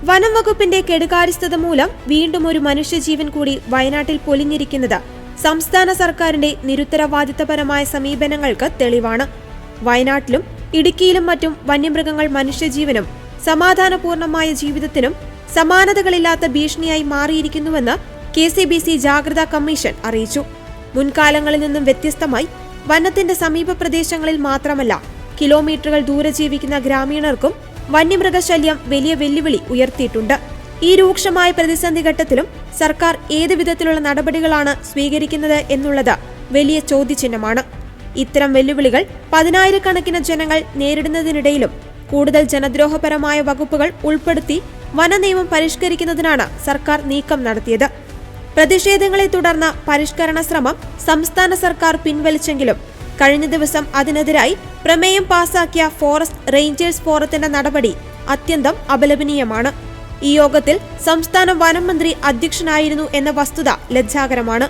വനം വകുപ്പിന്റെ കെടുകാര്യസ്ഥത മൂലം വീണ്ടും ഒരു മനുഷ്യജീവൻ കൂടി വയനാട്ടിൽ പൊലിഞ്ഞിരിക്കുന്നത് സംസ്ഥാന സർക്കാരിന്റെ നിരുത്തരവാദിത്തപരമായ സമീപനങ്ങൾക്ക് തെളിവാണ്. വയനാട്ടിലും ഇടുക്കിയിലും മറ്റും വന്യമൃഗങ്ങൾ മനുഷ്യജീവനും സമാധാനപൂർണമായ ജീവിതത്തിനും സമാനതകളില്ലാത്ത ഭീഷണിയായി മാറിയിരിക്കുന്നുവെന്ന് KCBC ജാഗ്രതാ കമ്മീഷൻ അറിയിച്ചു. മുൻകാലങ്ങളിൽ നിന്നും വ്യത്യസ്തമായി വനത്തിന്റെ സമീപ പ്രദേശങ്ങളിൽ മാത്രമല്ല, കിലോമീറ്ററുകൾ ദൂരെ ജീവിക്കുന്ന ഗ്രാമീണർക്കും വന്യമൃഗശല്യം വലിയ വെല്ലുവിളി ഉയർത്തിയിട്ടുണ്ട്. ഈ രൂക്ഷമായ പ്രതിസന്ധി ഘട്ടത്തിലും സർക്കാർ ഏത് വിധത്തിലുള്ള നടപടികളാണ് സ്വീകരിക്കുന്നത് എന്നുള്ളത് വലിയ ചോദ്യചിഹ്നമാണ്. ഇത്തരം വെല്ലുവിളികൾ പതിനായിരക്കണക്കിന് ജനങ്ങൾ നേരിടുന്നതിനിടയിലും കൂടുതൽ ജനദ്രോഹപരമായ വകുപ്പുകൾ ഉൾപ്പെടുത്തി വനനിയമം പരിഷ്കരിക്കുന്നതിനാണ് സർക്കാർ നീക്കം നടത്തിയത്. പ്രതിഷേധങ്ങളെ തുടർന്ന് പരിഷ്കരണ ശ്രമം സംസ്ഥാന സർക്കാർ പിൻവലിച്ചെങ്കിലും കഴിഞ്ഞ ദിവസം അതിനെതിരായി പ്രമേയം പാസാക്കിയ ഫോറസ്റ്റ് റേഞ്ചേഴ്സ് ഫോറത്തിന്റെ നടപടി അത്യന്തം അപലപനീയമാണ്. ഈ യോഗത്തിൽ സംസ്ഥാന വനം മന്ത്രി അധ്യക്ഷനായിരുന്നു എന്ന വസ്തുത ലജ്ജാകരമാണ്.